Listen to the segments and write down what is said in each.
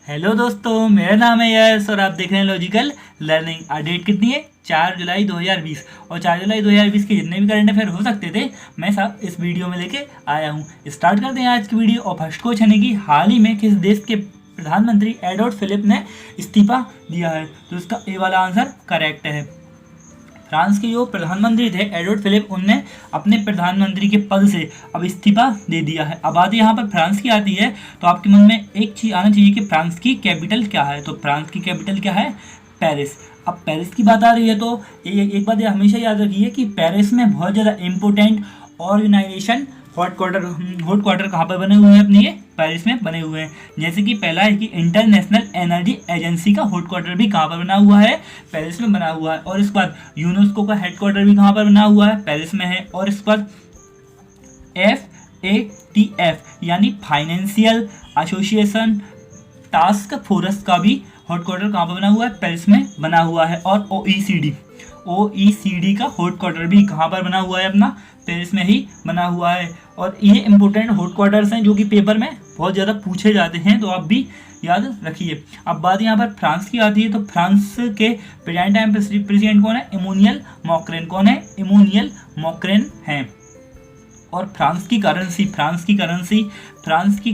Hello दोस्तों, मेरा नाम है यश और आप देख रहे हैं लॉजिकल लर्निंग। आज डेट कितनी है? 4 जुलाई 2020। और 4 जुलाई 2020 के जितने भी करंट अफेयर हो सकते थे मैं सब इस वीडियो में लेके आया हूँ। स्टार्ट करते हैं आज की वीडियो। और फर्स्ट क्वेश्चन है कि हाल ही में किस देश के प्रधानमंत्री एडवर्ड फिलिप ने इस्तीफा दिया है? तो इसका ए वाला आंसर करेक्ट है। फ्रांस के जो प्रधानमंत्री थे एडवर्ड फिलिप, उनने अपने प्रधानमंत्री के पद से अब इस्तीफा दे दिया है। अब बात यहाँ पर फ्रांस की आती है तो आपके मन में एक चीज़ आना चाहिए कि फ्रांस की कैपिटल क्या है। तो फ्रांस की कैपिटल क्या है? पेरिस। अब पेरिस की बात आ रही है तो एक बात ये हमेशा याद रखिए कि पेरिस में बहुत ज़्यादा इम्पोर्टेंट ऑर्गेनाइजेशन हॉट क्वार्टर कहाँ पर बने हुए हैं? अपने ये पेरिस में बने हुए हैं। जैसे कि पहला है कि इंटरनेशनल एनर्जी एजेंसी का हेड क्वार्टर भी कहाँ पर बना हुआ है? पेरिस में बना हुआ है। और इसके बाद यूनेस्को का हेड क्वार्टर भी कहाँ पर बना हुआ है? पेरिस में है। और इसके बाद FATF यानी फाइनेंशियल एसोसिएशन टास्क फोर्स का भी हेड क्वार्टर कहाँ पर बना हुआ है? पेरिस में बना हुआ है। और OECD का हेड क्वार्टर भी कहाँ पर बना हुआ है? अपना पेरिस में ही बना हुआ है। और ये इंपॉर्टेंट हेड क्वार्टर्स हैं जो कि पेपर में बहुत ज़्यादा पूछे जाते हैं, तो आप भी याद रखिए। अब बात यहाँ पर फ्रांस की आती है तो फ्रांस के प्रेसिडेंट कौन है? Emmanuel Macron. कौन है? इमैनुअल मैक्रोन हैं। और फ्रांस की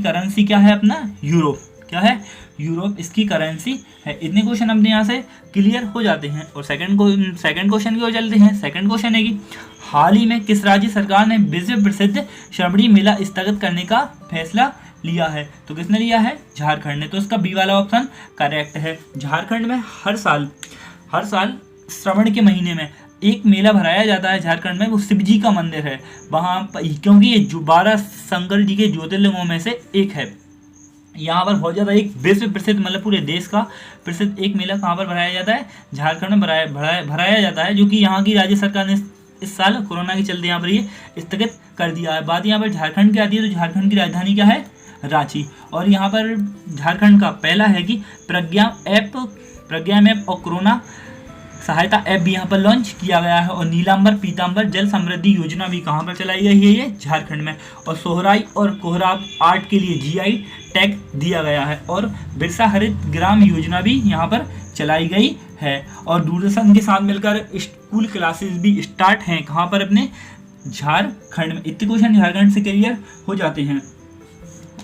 करेंसी क्या है? अपना यूरो। क्या है? यूरोप इसकी करेंसी है। इतने क्वेश्चन अपने यहाँ से क्लियर हो जाते हैं। और सेकंड क्वेश्चन की ओर चलते हैं। सेकंड क्वेश्चन है कि हाल ही में किस राज्य सरकार ने विश्व प्रसिद्ध श्रवणी मेला स्थगित करने का फैसला लिया है? तो किसने लिया है? झारखंड ने। तो इसका बी वाला ऑप्शन करेक्ट है। झारखंड में हर साल श्रावण के महीने में एक मेला भराया जाता है झारखंड में। वो शिव जी का मंदिर है वहाँ, क्योंकि ये 12 शंकर जी के ज्योतिर्लिंगों में से एक है। यहाँ पर बहुत ज़्यादा एक विश्व प्रसिद्ध, मतलब पूरे देश का प्रसिद्ध एक मेला कहाँ पर भराया जाता है? झारखंड में भराया जाता है, जो कि यहाँ की राज्य सरकार ने इस साल कोरोना के चलते यहाँ पर ये स्थगित कर दिया है। बात यहाँ पर झारखंड की आती है तो झारखंड की राजधानी क्या है? रांची। और यहाँ पर झारखंड का पहला है कि प्रज्ञा मैप और कोरोना सहायता ऐप भी यहाँ पर लॉन्च किया गया है। और नीलांबर पीतांबर जल समृद्धि योजना भी कहाँ पर चलाई गई है? ये झारखंड में। और सोहराई और कोहराब आर्ट के लिए GI टैग दिया गया है। और बिरसा हरित ग्राम योजना भी यहाँ पर चलाई गई है। और दूरदर्शन के साथ मिलकर स्कूल क्लासेस भी स्टार्ट हैं कहाँ पर? अपने झारखंड में। इतने क्वेश्चन झारखंड से क्लियर हो जाते हैं।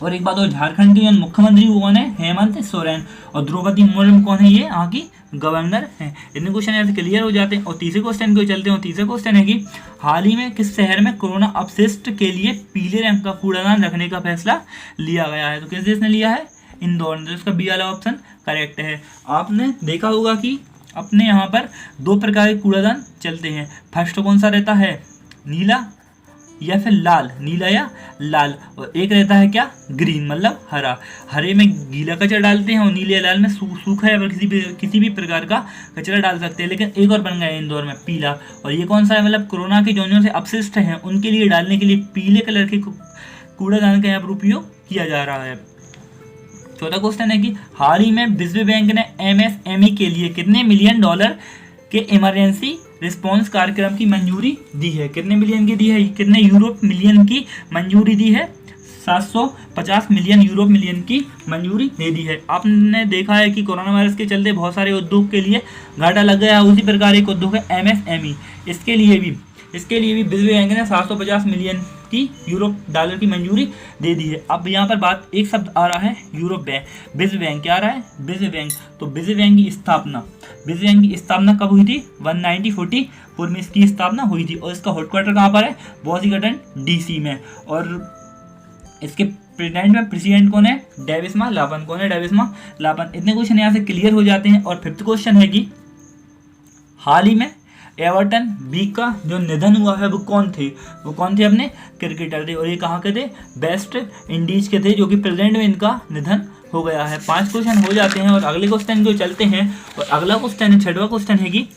और एक बात और, झारखंड के जो मुख्यमंत्री वो कौन है? हेमंत सोरेन। और द्रौपदी मुर्मू कौन है? ये यहाँ की गवर्नर हैं। इतने क्वेश्चन यहाँ से क्लियर हो जाते हैं। और तीसरे क्वेश्चन को चलते हैं। तीसरे क्वेश्चन है कि हाल ही में किस शहर में कोरोना अपशिष्ट के लिए पीले रंग का कूड़ादान रखने का फैसला लिया गया है? तो किस देश ने लिया है? इंदौर ने। तो इसका बी वाला ऑप्शन करेक्ट है। आपने देखा होगा कि अपने यहाँ पर 2 प्रकार के कूड़ादान चलते हैं। फर्स्ट कौन सा रहता है? नीला या फिर लाल, नीला या लाल। और एक रहता है क्या? ग्रीन, मतलब हरा। हरे में गीला कचरा डालते हैं और नीले या लाल में सूखा या किसी भी प्रकार का कचरा डाल सकते हैं। लेकिन एक और बन गया है इंदौर में, पीला। और ये कौन सा है? मतलब कोरोना के जो से अपशिष्ट हैं उनके लिए डालने के लिए पीले कलर के कूड़ादान का यहाँ पर उपयोग किया जा रहा है। चौथा क्वेश्चन है कि हाल ही में विश्व बैंक ने MSME के लिए कितने $1 मिलियन के इमरजेंसी रिस्पॉन्स कार्यक्रम की मंजूरी दी है? कितने मिलियन की दी है? कितने यूरोप मिलियन की मंजूरी दी है? 750 मिलियन यूरोप मिलियन की मंजूरी दे दी है। आपने देखा है कि कोरोना वायरस के चलते बहुत सारे उद्योग के लिए घाटा लग गया। उसी प्रकार एक उद्योग है MSME। इसके लिए भी विश्व बैंक ने 750 मिलियन की $1 की मंजूरी दे दी है। अब यहाँ पर बात, एक शब्द आ रहा है यूरोप बैंक, विश्व बैंक। क्या आ रहा है? विश्व बैंक। तो विश्व बैंक की स्थापना कब हुई थी? 1944 में इसकी स्थापना हुई थी। और इसका हेडक्वार्टर कहाँ पर है? वॉशिंगटन DC में। और इसके प्रेसिडेंट कौन है? डेविस्मा लापन। कौन है? डेविस्मा लापन। इतने क्वेश्चन यहाँ से क्लियर हो जाते हैं। और फिफ्थ क्वेश्चन है कि हाल ही में एवर्टन बी का जो निधन हुआ है वो कौन थे? अपने क्रिकेटर थे। और ये कहाँ के थे? वेस्ट इंडीज के थे, जो कि प्रेजेंट में इनका निधन हो गया है। 5 क्वेश्चन हो जाते हैं। और अगले क्वेश्चन को चलते हैं। और अगला क्वेश्चन है, 6वां क्वेश्चन है कि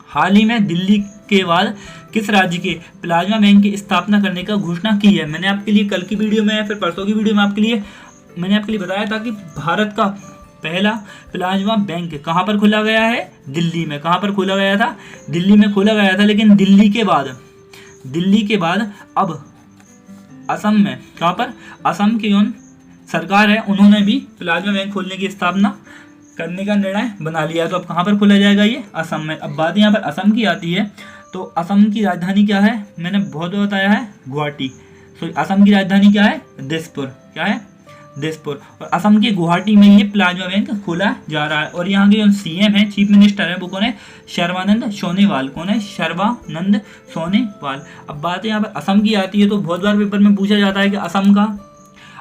हाल ही में दिल्ली के बाद किस राज्य के प्लाज्मा बैंक की स्थापना करने का घोषणा की है? मैंने आपके लिए कल की वीडियो में या फिर परसों की वीडियो में मैंने आपके लिए बताया था कि भारत का पहला प्लाज्मा बैंक कहाँ पर खोला गया है? दिल्ली में। कहाँ पर खोला गया था? दिल्ली में खोला गया था। लेकिन दिल्ली के बाद अब असम में, कहाँ पर? असम के सरकार है उन्होंने भी प्लाज्मा बैंक खोलने की स्थापना करने का निर्णय बना लिया है। तो अब कहाँ पर खोला जाएगा ये? असम में। अब बात यहाँ पर असम की आती है, तो असम की राजधानी क्या है? मैंने बहुत बताया है, गुवाहाटी। तो असम की राजधानी क्या है? दिसपुर। क्या है? दिसपुर। और असम के गुवाहाटी में ये प्लाज्मा बैंक खोला जा रहा है। और यहाँ के जो सीएम है, चीफ मिनिस्टर है, वो कौन है? सर्बानंद सोनोवाल। कौन है? सर्बानंद सोनोवाल। अब बात यहाँ पर असम की आती है, तो बहुत बार पेपर में पूछा जाता है कि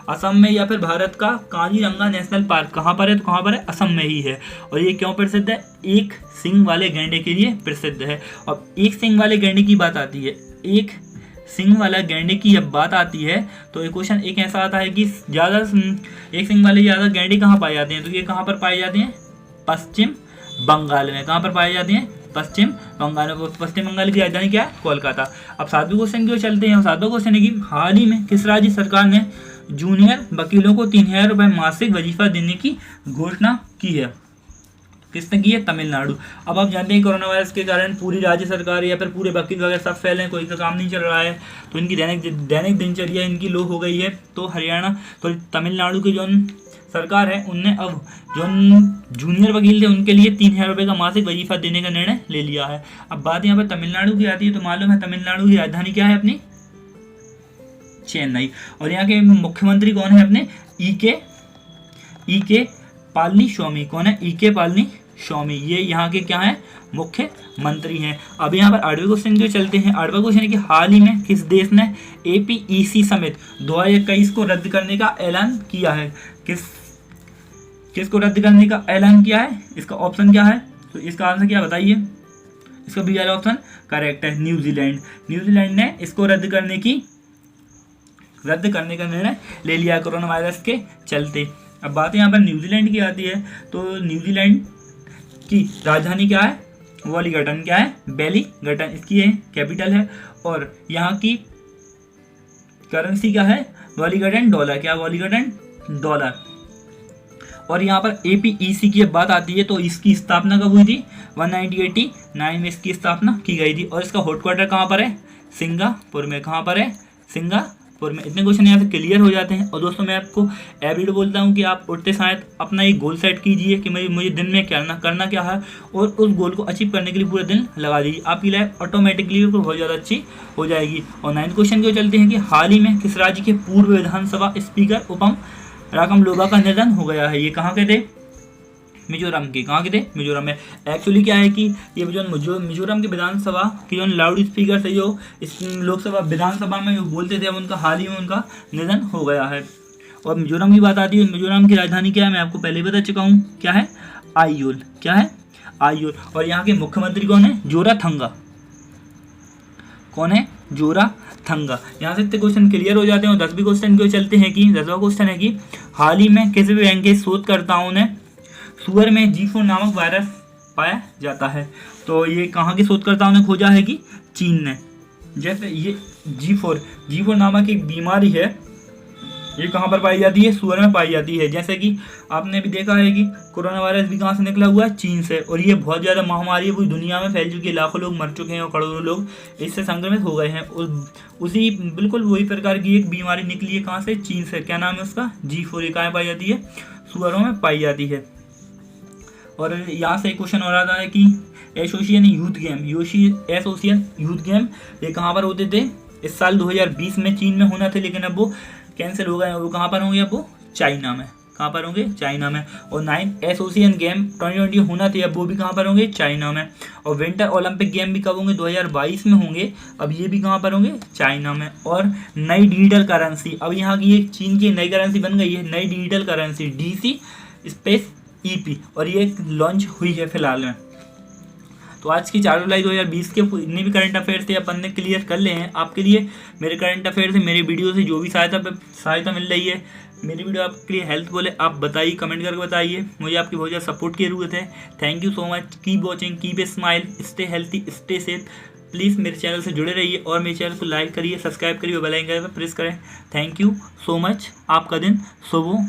असम में या फिर भारत का काजीरंगा नेशनल पार्क कहाँ पर है? तो कहाँ पर है? असम में ही है। और ये क्यों प्रसिद्ध है? एक सींग वाले गैंडे के लिए प्रसिद्ध है। और एक सींग वाले गैंडे की बात आती है, एक सींग वाला गैंडे की जब बात आती है तो एक क्वेश्चन एक ऐसा आता है कि ज़्यादा एक सींग वाले ज़्यादा गैंडे कहाँ पाए जाते हैं? तो ये कहाँ पर पाए जाते हैं? पश्चिम बंगाल में। कहाँ पर पाए जाते हैं? पश्चिम बंगाल में। पश्चिम बंगाल की राजधानी क्या है? कोलकाता। अब सातवें क्वेश्चन की ओर चलते हैं। सातवां क्वेश्चन है कि हाल ही में किस राज्य सरकार ने जूनियर वकीलों को 3000 रुपये मासिक वजीफा देने की घोषणा की है? किसने की है? तमिलनाडु। अब आप जानते हैं कोरोना वायरस के कारण पूरी राज्य सरकार या फिर पूरे वकील वगैरह सब फैले हैं, कोई का काम नहीं चल रहा है, तो इनकी दैनिक दिनचर्या इनकी लो हो गई है। तो हरियाणा तो तमिलनाडु की जो सरकार है उनने अब जो जूनियर वकील थे उनके लिए 3000 रुपये का मासिक वजीफा देने का निर्णय ले लिया है। अब बात यहाँ पर तमिलनाडु की आती है, तो मालूम है तमिलनाडु की राजधानी क्या है अपनी? चेन्नई। और यहाँ के मुख्यमंत्री कौन है अपने? ई के पालनीस्वामी। कौन है? ई.के. पालनीस्वामी। ये यहाँ के क्या है? मुख्यमंत्री हैं। अब यहाँ पर 8वें क्वेश्चन के चलते हैं। 8वां क्वेश्चन है कि हाल ही में किस देश ने APEC समिट 2021 को रद्द करने का ऐलान किया है? किसको रद्द करने का ऐलान किया है? इसका ऑप्शन क्या है? तो इसका आंसर क्या बताइए? इसका बी वाला ऑप्शन करेक्ट है, न्यूजीलैंड। न्यूजीलैंड ने इसको रद्द करने का निर्णय ले लिया कोरोना वायरस के चलते। अब बात यहाँ पर न्यूजीलैंड की आती है, तो न्यूजीलैंड की राजधानी क्या है? वेलिंगटन। क्या है? वेलिंगटन इसकी है कैपिटल है। और यहाँ की करेंसी क्या है? Wellington dollar. क्या? Wellington dollar. और यहाँ पर APEC की बात आती है, तो इसकी स्थापना कब हुई थी? 1989 में इसकी स्थापना की गई थी। और इसका हेडक्वार्टर कहाँ पर है? सिंगापुर में। कहाँ पर है? सिंगापुर में। इतने क्वेश्चन यहाँ से क्लियर हो जाते हैं। और दोस्तों मैं आपको एवरीडे बोलता हूँ कि आप उठते शायद अपना एक गोल सेट कीजिए कि मुझे दिन में करना क्या है, और उस गोल को अचीव करने के लिए पूरा दिन लगा दीजिए। आपकी लाइफ ऑटोमेटिकली बहुत ज़्यादा अच्छी हो जाएगी। और 9वें क्वेश्चन की चलते हैं कि हाल ही में किस राज्य के पूर्व विधानसभा स्पीकर उपम राकम लोबा का निधन हो गया है? ये कहाँ के थे? मिजोरम के। कहाँ के थे? मिजोरम में। एक्चुअली क्या है कि ये जो मिजोरम की विधानसभा की जो लाउड स्पीकर थे, जो इस लोकसभा विधानसभा में जो बोलते थे, अब उनका हाल ही में उनका निधन हो गया है। और मिजोरम की बात आती है, मिजोरम की राजधानी क्या है? मैं आपको पहले ही बता चुका हूँ। क्या है? आइयोल। क्या है? आइयोल। और यहाँ के मुख्यमंत्री कौन है? जोराथंगा। कौन है? जोराथंगा। यहाँ से इतने क्वेश्चन क्लियर हो जाते हैं। और 10वें क्वेश्चन की चलते हैं कि 10वां क्वेश्चन है कि हाल ही में किसी बैंक के शोधकर्ताओं ने सुअर में G4 नामक वायरस पाया जाता है? तो ये कहाँ के शोधकर्ताओं ने खोजा है? कि चीन ने। जैसे ये G4 नामक एक बीमारी है, ये कहाँ पर पाई जाती है? सुअर में पाई जाती है। जैसे कि आपने भी देखा है कि कोरोना वायरस भी कहाँ से निकला हुआ है? चीन से। और ये बहुत ज़्यादा महामारी है, पूरी दुनिया में फैल चुकी है, लाखों लोग मर चुके हैं और करोड़ों लोग इससे संक्रमित हो गए हैं। उसी बिल्कुल वही प्रकार की एक बीमारी निकली है, कहाँ से? चीन से। क्या नाम है उसका? G4। ये कहाँ पाई जाती है? सुअरों में पाई जाती है। और यहाँ से एक क्वेश्चन हो रहा है कि एसोसिएशन यूथ गेम ये कहाँ पर होते थे? इस साल 2020 में चीन में होना थे, लेकिन अब वो कैंसिल हो गए। वो कहाँ पर होंगे? अब वो चाइना में। कहाँ पर होंगे? चाइना में। और 9 एसोसिएशन गेम 2020 होना थे, अब वो भी कहाँ पर होंगे? चाइना में। और विंटर ओलंपिक गेम भी कब होंगे? 2022 में होंगे, अब ये भी कहाँ पर होंगे? चाइना में। और नई डिजिटल करेंसी, अब यहाँ की एक चीन की नई करेंसी बन गई है, नई डिजिटल करेंसी DCSPEP, और ये लॉन्च हुई है फिलहाल में। तो आज की 4 जुलाई 2020 के जितने भी करंट अफेयर्स थे अपन ने क्लियर कर ले हैं। आपके लिए मेरे करंट अफेयर से, मेरी वीडियो से जो भी सहायता मिल रही है, मेरी वीडियो आपके लिए हेल्पफुल है, आप बताइए, कमेंट करके बताइए। मुझे आपकी बहुत ज़्यादा सपोर्ट की ज़रूरत है। Thank you so much. Keep watching, keep a smile, stay healthy, stay safe. Please मेरे चैनल से जुड़े रहिए और मेरे चैनल को लाइक करिए, सब्सक्राइब करिए, बेल आइकन पर प्रेस करें। Thank you so much. आपका दिन शुभ हो।